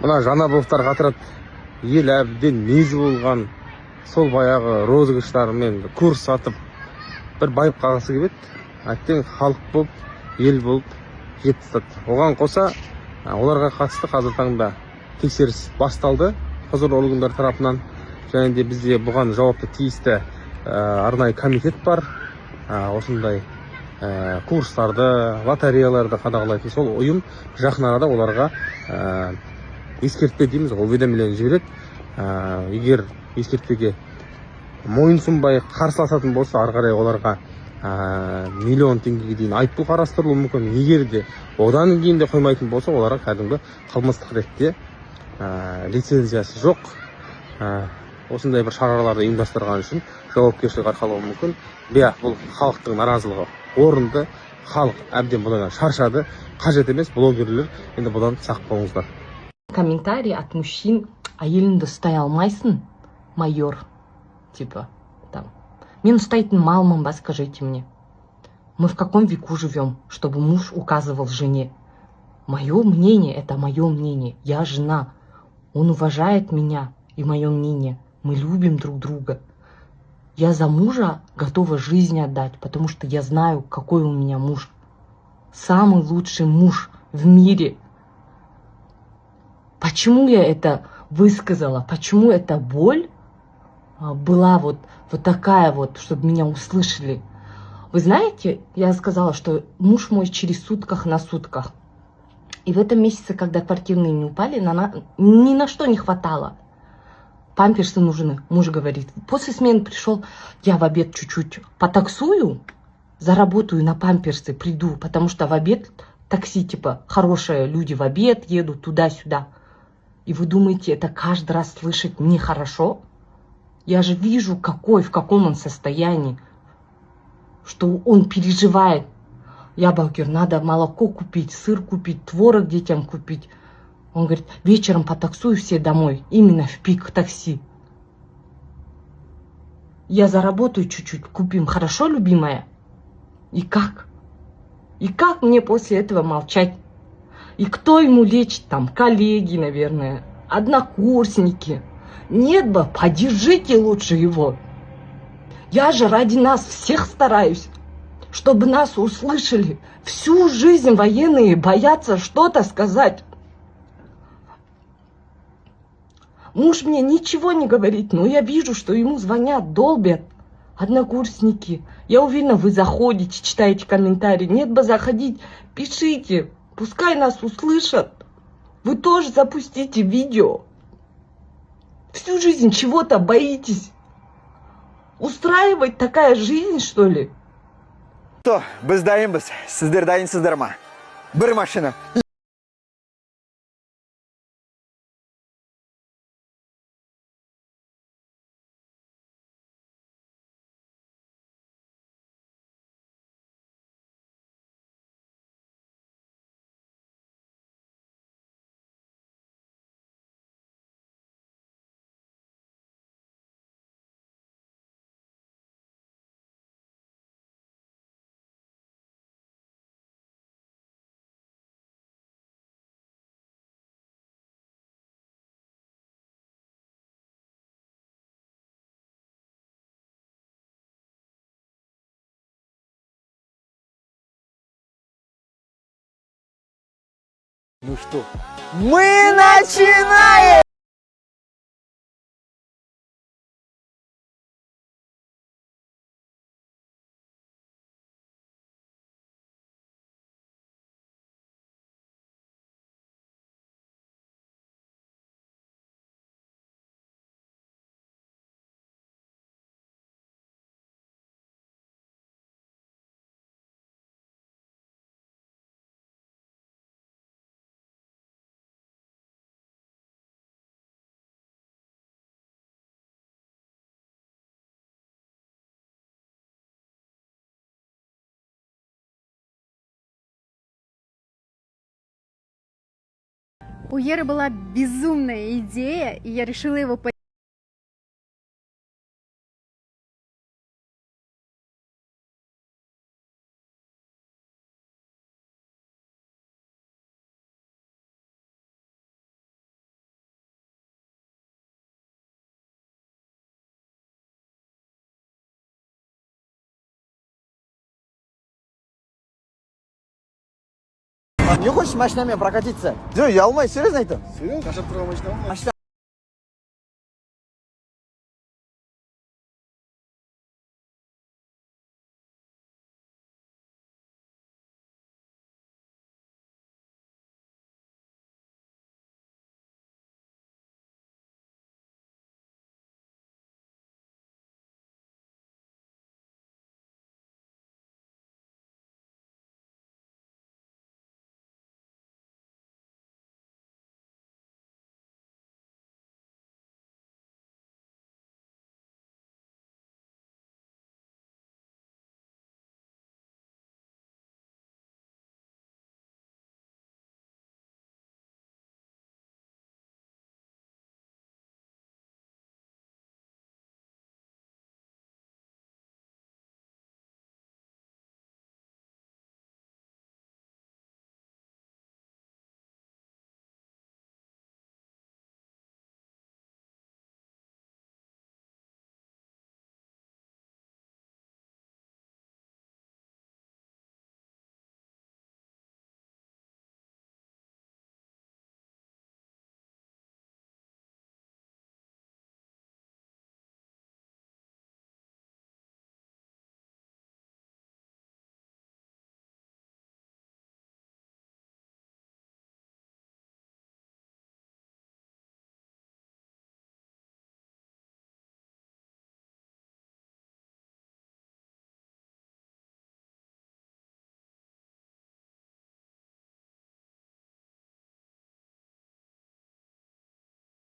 мына Жанабовтар қатырат ел әбден мезі болған, сол баяғы розыгрыштармен курс сатып бір байып қалғысы келеді. Әттең халық болып, ел болып жетті. Оған қоса оларға қатысты қазір таңда тексеріс басталды құзырлы органдар тарапынан. Және де бізде бұған жауапты тиісті арнайы комитет бар. Осындай курстарды, лотереяларды қадағалайтын сол ұйым жақын арада оларға ескертпе дейміз, уведомление жібереді. Егер ескертпеге мойынсұнбай қарсыласатын болса, ары қарай оларға миллион теңгеге дейін айыппұл қарастырылуы мүмкін. Егер де одан кейін де қоймайтын болса, оларға кәдімгі қылмыстық ретте лицензиясы жоқ осындай бір шараларды ұйымдастырған үшін жауапкершілік арқалауы мүмкін. Бірақ бұл халықтың наразылығы орынды, халық әбден бұдан шаршады, қажет емес, блогерлер енді бұдан сақ болыңыздар. Комментарий от мужчин: әйеліңді ұстай алмайсың, майор, типа там. Мен ұстайтын малмын ба, скажите мне. Мы в каком веку живем, чтобы муж указывал жене? Мое мнение — это мое мнение. Я жена. Он уважает меня и мое мнение. Мы любим друг друга. Я за мужа готова жизнь отдать, потому что я знаю, какой у меня муж. Самый лучший муж в мире. Почему я это высказала? Почему эта боль была вот такая вот, чтобы меня услышали? Вы знаете, я сказала, что муж мой через сутках на сутках. И в этом месяце, когда квартирные не упали, ни на что не хватало. Памперсы нужны. Муж говорит, после смены пришел, я в обед чуть-чуть потаксую, заработаю на памперсы, приду, потому что в обед такси, типа, хорошие люди в обед едут туда-сюда. И вы думаете, это каждый раз слышать нехорошо? Я же вижу, в каком он состоянии, что он переживает. Я говорю, надо молоко купить, сыр купить, творог детям купить. Он говорит, вечером потаксую все домой, именно в пик такси. Я заработаю чуть-чуть, купим, хорошо, любимая? И как? И как мне после этого молчать? И кто ему лечит там? Коллеги, наверное, однокурсники. Нет бы, поддержите лучше его. Я же ради нас всех стараюсь, чтобы нас услышали. Всю жизнь военные боятся что-то сказать. Муж мне ничего не говорит, но я вижу, что ему звонят, долбят однокурсники. Я уверена, вы заходите, читаете комментарии. Нет бы заходить, пишите, пускай нас услышат. Вы тоже запустите видео. Всю жизнь чего-то боитесь. Устраивать такая жизнь, что ли? То, біз дайынбыз. Сіздер дайынсыздар ма? Бір машина. Ну что, мы начинаем! У Еры была безумная идея, и я решила его Не хочешь машинамен прокатиться? Жоқ, ұялмай, серьезно айтамын. Серьезно? Қашап тұрған машина ма? Машина